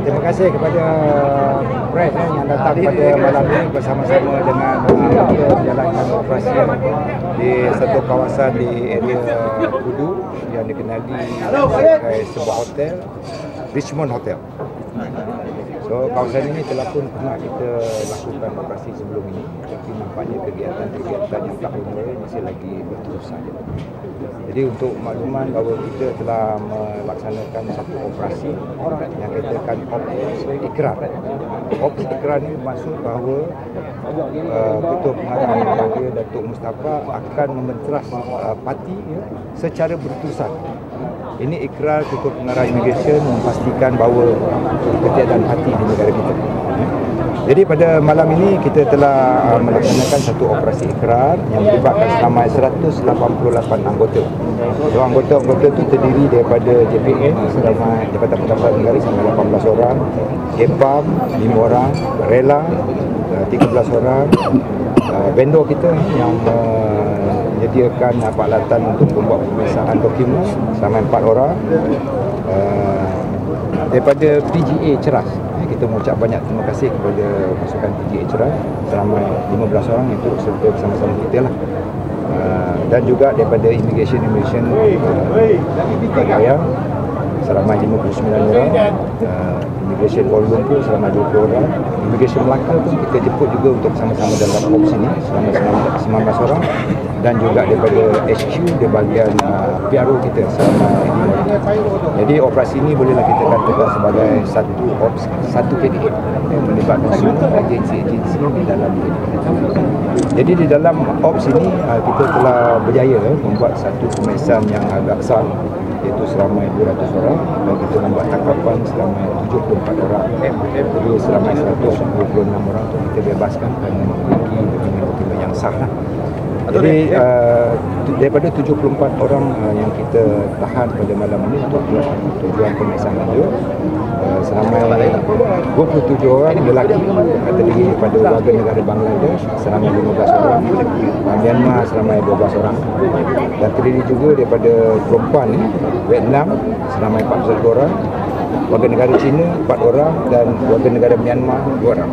Terima kasih kepada pres yang datang pada malam ini bersama-sama dengan kita menjalankan operasi di satu kawasan di area Kudu yang dikenali sebagai sebuah hotel, Richmond Hotel. So kawasan ini telah pun pernah kita lakukan operasi sebelum ini, tapi nampaknya kegiatan yang tak bermula masih lagi berterusan. Jadi untuk makluman bahawa kita telah melaksanakan satu operasi yang kita katakan Ops Ikrar. Ops Ikrar ini bermaksud bahawa Ketua Pengarah Mahkamah Datuk Mustafa akan mementeras parti secara berterusan. Ini ikrar Ketua Pengarah Immigration memastikan bahawa ketiadaan parti di negara kita. Jadi pada malam ini kita telah melaksanakan satu operasi ikrar yang melibatkan selama 188 anggota. So, anggota-anggota itu terdiri daripada JPN selama Jabatan Pendapatan Negara selama 18 orang, EPAM 5 orang, RELA 13 orang, vendor kita yang menyediakan peralatan untuk membuat pemeriksaan dokumen selama 4 orang, daripada PGA Ceras. Kita mengucap banyak terima kasih kepada pasukan PGA Ceras selama 15 orang yang turut serta bersama-sama kita lah. Dan juga daripada Immigration Negara selama 59 orang, Immigration Kuala Lumpur selama 20 orang, Immigration Melaka pun kita jemput juga untuk sama-sama dalam ops ini selama 19 orang, dan juga daripada HQ di bahagian PRO kita selama 5 orang. Jadi operasi ini bolehlah kita katakan sebagai satu ops, satu KDA yang melibatkan semua agensi-agensi di dalam KDA. Jadi di dalam ops ini kita telah berjaya membuat satu pemeriksaan yang agak besar, iaitu selama 200 orang, dan kita membuat tangkapan selama 74 orang. Jadi selama 126 orang itu kita bebaskan kerana memiliki dokumen-dokumen yang sah. Jadi daripada 74 orang yang kita tahan pada malam ini untuk tujuan pemeriksaan lanjut, selama 27 orang lelaki terdiri daripada warga negara Bangladesh selama 15 orang, Myanmar selama 12 orang, dan terdiri juga daripada perempuan Vietnam selama 41 orang, warga negara China 4 orang, dan warga negara Myanmar 2 orang.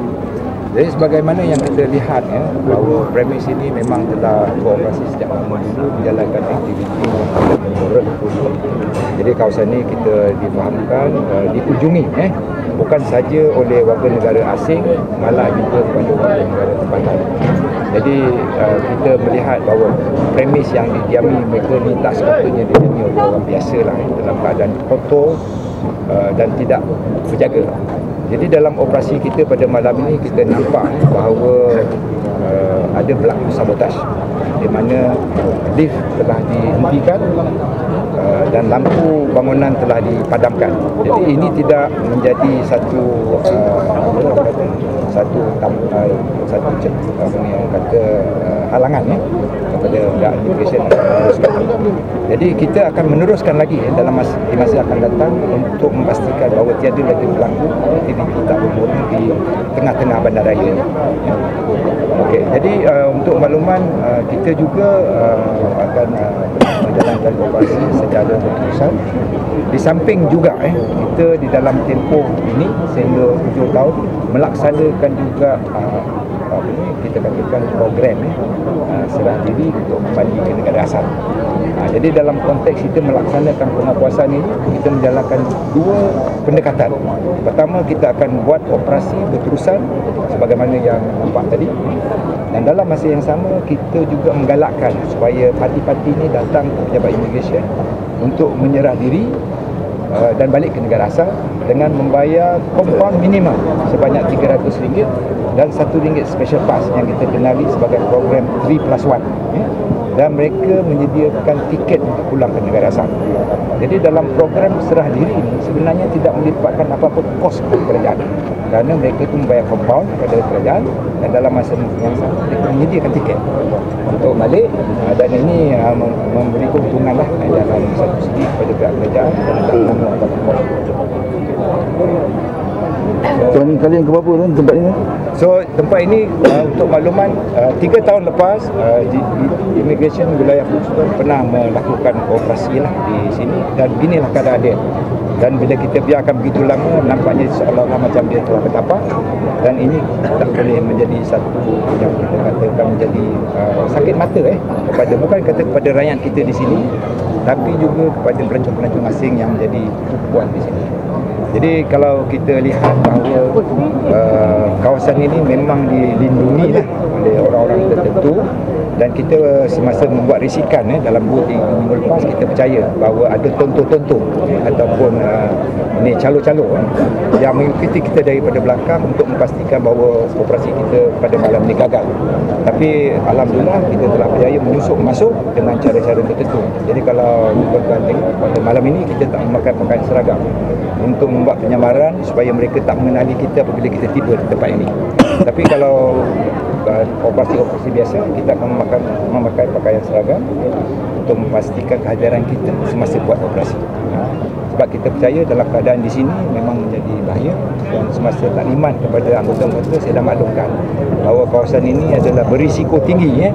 Jadi sebagaimana yang kita lihat bahawa premis ini memang telah beroperasi sejak lama dulu, menjalankan aktiviti yang ada menurut. Jadi kawasan ini kita difahamkan dikunjungi bukan saja oleh warga negara asing, malah juga kepada warga negara tempatan. Jadi kita melihat bahawa premis yang didiami mereka ni tak sepatutnya didiami oleh orang biasa lah, dalam keadaan kotor dan tidak berjaga. Jadi dalam operasi kita pada malam ini kita nampak bahawa ada berlaku sabotaj, di mana lift telah dihentikan dan lampu bangunan telah dipadamkan. Jadi ini tidak menjadi satu halangan kepada pihak immigration. Jadi kita akan meneruskan lagi di masa akan datang untuk memastikan bahawa tiada lagi berlaku aktiviti tak berguna di tengah-tengah bandaraya ini. Okey, jadi untuk makluman kita juga akan menjalankan operasi secara berterusan. Di samping juga kita di dalam tempoh ini sehingga 7 tahun melaksanakan juga kita katakan program serah diri untuk kembali ke negara asal. Jadi dalam konteks kita melaksanakan pengakuasan ini, kita menjalankan dua pendekatan. Pertama, kita akan buat operasi berterusan sebagaimana yang nampak tadi, dan dalam masa yang sama kita juga menggalakkan supaya parti-parti ini datang ke pejabat immigration untuk menyerah diri dan balik ke negara asal dengan membayar compound minimum sebanyak RM300 dan RM1 special pass yang kita kenali sebagai program 3+1, dan mereka menyediakan tiket untuk pulang ke negara asal. Jadi dalam program serah diri ini sebenarnya tidak melibatkan apa-apa kos kepada kerajaan, kerana mereka itu membayar compound kepada kerajaan, dan dalam masa yang sama mereka menyediakan tiket untuk balik, dan ini memberi keuntungan lah dalam satu segi kepada pihak kerajaan dan dalam Tuan ni kali yang keberapa tuan tempat ni? So tempat ini untuk makluman 3 tahun lepas Immigration Wilayah Khusus pernah melakukan operasi lah di sini, dan inilah keadaan dia. Dan bila kita biarkan begitu lama, nampaknya seolah-olah macam dia telah bertapak, dan ini tak boleh menjadi satu yang kita katakan menjadi sakit mata kepada, bukan kata kepada rakyat kita di sini, tapi juga kepada pelancong-pelancong asing yang menjadi tumpuan di sini. Jadi kalau kita lihat bahawa kawasan ini memang dilindungi lah oleh orang-orang tertentu, dan kita semasa membuat risikan dalam 2-3 minggu lepas, kita percaya bahawa ada tonto-tonto ataupun ni calo-calo yang mengikuti kita daripada belakang untuk memastikan bahawa operasi kita pada malam ini gagal. Tapi alhamdulillah kita telah berjaya menyusup masuk dengan cara-cara tertentu. Jadi kalau tuan-tuan tengok pada malam ini, kita tak memakai pakaian seragam untuk membuat penyamaran supaya mereka tak mengenali kita apabila kita tiba di tempat ini. Tapi kalau operasi-operasi biasa, kita akan memakai pakaian seragam untuk memastikan kehadiran kita semasa buat operasi. Sebab kita percaya dalam keadaan di sini memang menjadi bahaya, dan semasa taklimat kepada anggota-anggota, saya dah maklumkan bahawa kawasan ini adalah berisiko tinggi.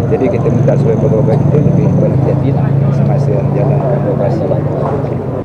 Jadi kita minta supaya pegawai kita lebih berhati-hati semasa menjalankan operasi.